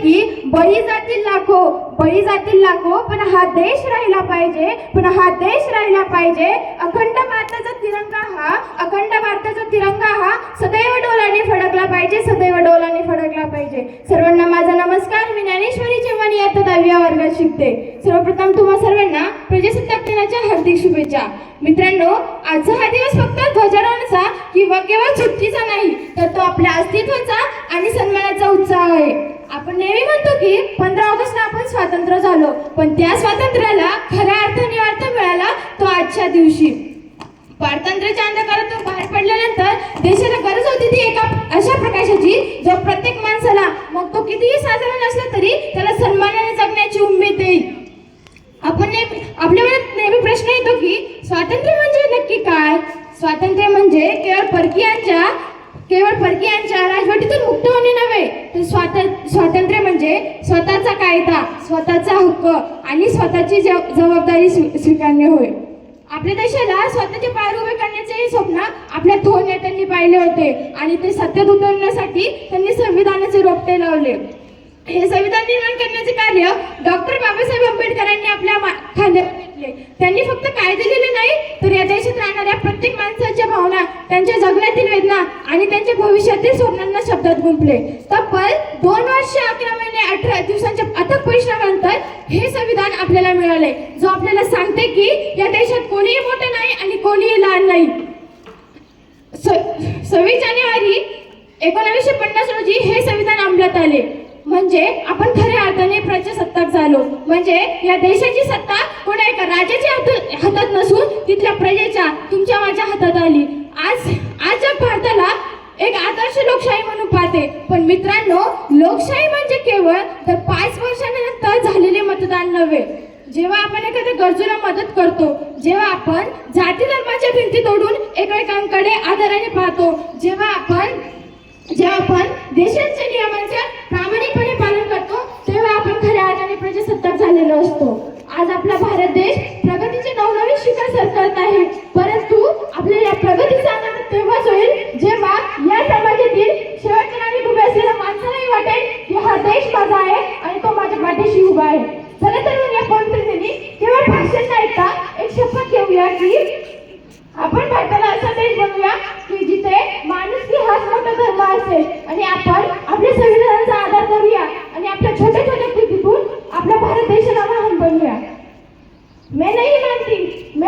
की बळी जातील लाखो पण हा देश राहिला पाहिजे अखंड भारताचा तिरंगा हा सदैव डोलाने फडकला पाहिजे सर्वांना माझा नमस्कार. मी ज्ञानेश्वरी चव्हाण इयत्ता 10वी वर्गात शिकते. सर्वप्रथम तुम्हा सर्वांना प्रजासत्ताक दिनाच्या हार्दिक शुभेच्छा. मित्रांनो, आजचा हा दिवस फक्त ध्वजारोहणाचा किंवा केवळ सुट्टीचा नाही, तर तो आपल्या अस्तित्वाचा आणि सन्मानाचा उत्साह आहे. आपण नेहमी म्हणतो की 15 ऑगस्टला आपण स्वतंत्र झालो, पण त्या स्वातंत्र्याला खऱ्या अर्थाने अर्थ मिळाला तो आजच्या दिवशी. पारतंत्र्याच्या अंधकारातून बाहेर पडल्यानंतर देशाला गरज होती ती एका अशा प्रकाशाची जो प्रत्येक माणसाला, मग तो कितीही साधारण असला तरी त्याला सन्मानाने जगण्याची उमेद देईल. आपल्यावर नेहमी प्रश्न येतो की स्वातंत्र्य म्हणजे नक्की काय? स्वातंत्र्य म्हणजे केवळ परकीयांच्या राजवटीतून मुक्त होणे नव्हे, तर स्वातंत्र्य म्हणजे स्वतःचा कायदा, स्वतःचा हक्क आणि स्वतःची जबाबदारी स्वीकारणे होय. आपल्या देशाला स्वतःचे पाय उभे करण्याचे स्वप्न आपल्या थोर नेत्यांनी पाहिले होते आणि ते सत्यात उतरण्यासाठी त्यांनी संविधानाचे रोपटे लावले. हे संविधान निर्माण करण्याचे कार्य डॉक्टर बाबासाहेब आंबेडकरांनी आपल्या खांद्यावर घेतले. त्यांनी फक्त कायदे लिहिले नाही, तर या देशात राहणाऱ्या प्रत्येक माणसाच्या भावना, त्यांच्या जगण्यातील वेदना आणि त्यांच्या भविष्यातील स्वप्नांना शब्दात गुंफले. तब्बल 2 वर्ष 11 महिने 18 दिवसांच्या अथक परिश्रमानंतर हे संविधान आपल्याला मिळाले, जो आपल्याला सांगते की या देशात कोणीही मोठे नाही आणि कोणीही लहान नाही. 26 जानेवारी 1950 रोजी हे संविधान अंमलात आले. म्हणजे आपण खऱ्या अर्थाने प्रजासत्ताक झालो. म्हणजे या देशाची सत्ता कोणा एका राजाच्या हातात नसून तिथल्या प्रजेच्या, तुमच्या माझ्या हातात आली. आज भारताला एक आदर्श लोकशाही म्हणून पाहते. पण मित्रांनो, लोकशाही म्हणजे केवळ तर 5 वर्षानंतर झालेले मतदान नव्हे. जेव्हा आपण एखाद्या गरजूला मदत करतो, जेव्हा आपण जाती धर्माच्या भिंती तोडून एकमेकांकडे आदराने पाहतो, जेव्हा आपण देशाच्या नियमांचे प्रामाणिकपणे पालन करतो, तेव्हा आपण खऱ्या अर्थाने प्रजासत्ताक झालेलो असतो. आज आपला भारत देश प्रगतीचे नवनवीन शिखर सर करत आहे, परंतु आपल्या या प्रगतीचा आनंद तेव्हाच होईल जेव्हा या समाजातील शेवटच्या नावी उभे असलेल्या माणसालाही वाटेल की हा देश माझा आहे आणि तो माझ्या पाठीशी उभा आहे. चला तर या पवित्र दिनी केवळ भाषण न ऐकता एक शपथ घेऊया की आपण भारताला असा देश बनवूया की जिथे माणुसकी हाच मोठा धर्म असेल आणि आपण आपल्या संविधानाचा आदर करूया आणि आपल्या छोट्या छोट्या कृतीतून आपल्या भारत देशाला महान बनवूया. मैं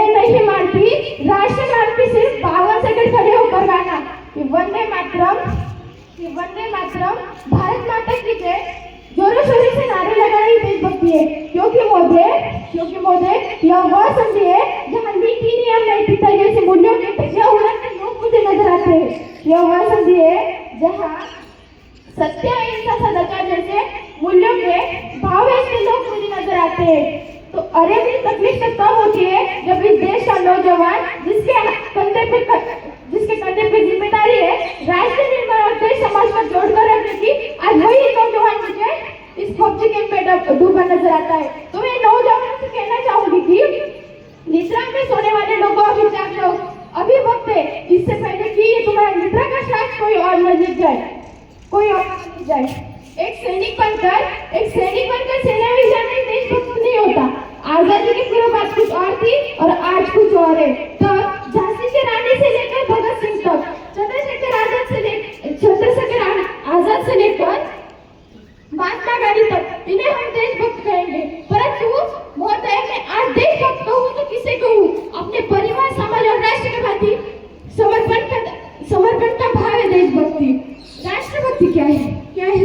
नहीं मानती राष्ट्रगान की सिर्फ 52 सेकंड खड़े होकर गाना कि वंदे मातरम भारत माता की जय जोरों शोरों से नारे लगाना ही देशभक्ति है. क्योंकि मोदी यह वह संधि है जहाँ नीति नियम नैतिकता जैसे मूल्यों के पीछे उड़ते लोग मुझे नजर आते हैं. यह वह संधि है जहाँ सत्य अहिंसा सदाचार जैसे मूल्यों के भाव ऐसे लोग मुझे नजर आते हैं. तो अरे भी तकलीफ तब होती है जब इस देश का नौजवान जिसके कंधे पे जिम्मेदारी है राष्ट्र निर्माण और देश समाज को जोड़कर रखने की, आज वही नौजवान मुझे इस पबजी गेम में डूबा नजर आता है. तो मैं नौजवानों से कहना चाहूंगी कि निद्रा में सोने वाले लोगों अभी जाग लो, अभी वक्त है, इससे पहले कि ये तुम्हारा निद्रा का श्वास कोई और न जीत जाए. एक सैनिक बनकर सेना में जाना देशभक्त नहीं होता. आजादी की पूर्व बात कुछ और थी और आज कुछ और है. तो झांसी की रानी से लेकर भगत सिंह तक, चंद्रशेखर आजाद से लेकर महात्मा गांधी तक, इन्हें हम देशभक्त कहेंगे. परंतु महोदय, मैं आज देशभक्त कहूँ तो किसे कहूँ? अपने परिवार, समाज और राष्ट्र के प्रति समर्पण का भाव है देशभक्ति. राष्ट्रभक्ती क्या है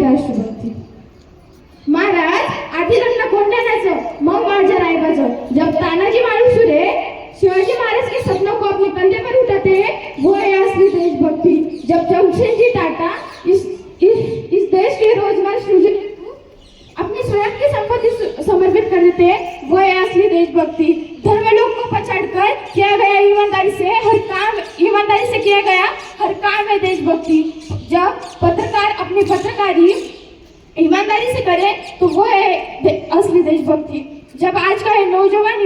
राष्ट्रभक्ती? महाराज आधी लग्न कोंढाण्याचं, मग माझ्या रायबाचं. जब तानाजी मालुसरे शिवाजी महाराज के सपनों को अपने कंधे पर उठाते हैं, वो है असली देशभक्ति. जब जमशेदजी टाटा इस देश के रोजगार सृजन अपनी स्वयं की संपत्ति समर्पित कर देते हैं, वो है असली देशभक्ति. धर्म लोग को पछाड़कर किया गया ईमानदारी से किया गया हर काम है देशभक्ति. जब पत्रकार अपनी पत्रकारी ईमानदारी से करे तो वो है असली देशभक्ति. जब आज का ये नौजवान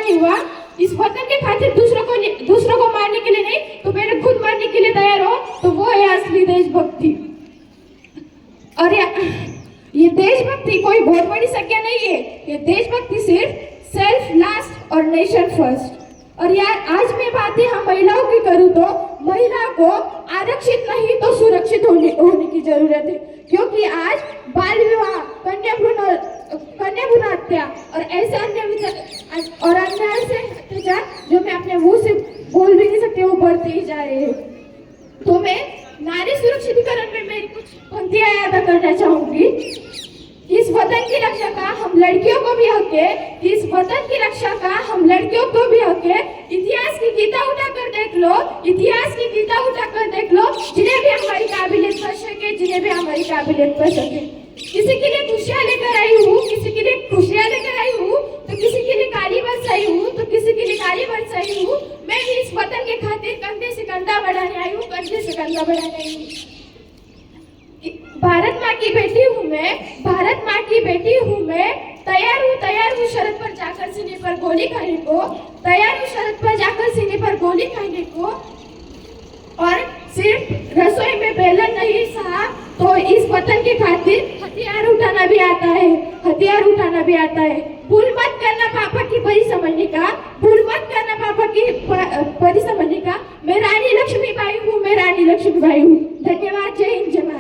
युवा इस वतन के खातिर दूसरों को मारने के लिए नहीं तो पहले खुद मारने के लिए तैयार हो, तो वो है असली देशभक्ति. और ये देशभक्ति कोई बहुत बड़ी संख्या नहीं है। ये देशभक्ति सिर्फ सेल्फ लास्ट और नेशन फर्स्ट। और यार आज मैं बातें हम महिलाओं की करूँ तो महिला को आरक्षित नहीं तो सुरक्षित होने की जरूरत है, क्योंकि आज बाल विवाह, कन्या भ्रूण हत्या और ऐसे अन्याय से अत्याचार जो मैं अपने मुंह से बोल भी नहीं सकती, वो बढ़ते ही जा रहे हैं। तो मैं नारी सुरक्षितीकरण में मेरी कुछ पंक्तियां याद करना चाहूंगी। इस वतन की रक्षा का हम लड़कियों को भी हक है, इस वतन की रक्षा का हम लड़कियों को भी हक है। इतिहास की गीता उठाकर देख लो, इतिहास की गीता उठाकर देख लो, जिन्हें भी हमारी काबिलियत पर शक है, जिन्हें भी हमारी काबिलियत पर शक है। किसी के लिए खुशियां लेकर आई हूँ, किसी के लिए खुशियां लेकर आई हूँ, तो किसी के लिए काली बरसाई हूँ, तो किसी के लिए काली बरसाई हूँ। मैं भी इस वतन के खातिर कंधे से कंधा बढ़ाने आई हूँ, कंधे से कंधा बढ़ाने आई हूँ। भारत माँ की बेटी हूँ मैं, भारत माँ की बेटी हूँ मैं। तैयार हूँ शरद पर जाकर सीने पर गोली खाने को, तैयार हूँ शरद पर जाकर सीने पर गोली खाने को। और सिर्फ रसोई में बेलन नहीं साहब, तो इस वतन के खातिर हथियार उठाना भी आता है, हथियार उठाना भी आता है। भूल मत करना पापा की परी समझने का, भूल मत करना पापा की परी समझने का। मैं रानी लक्ष्मीबाई हूँ, मैं रानी लक्ष्मीबाई हूँ। धन्यवाद। जय हिंद, जय भारत।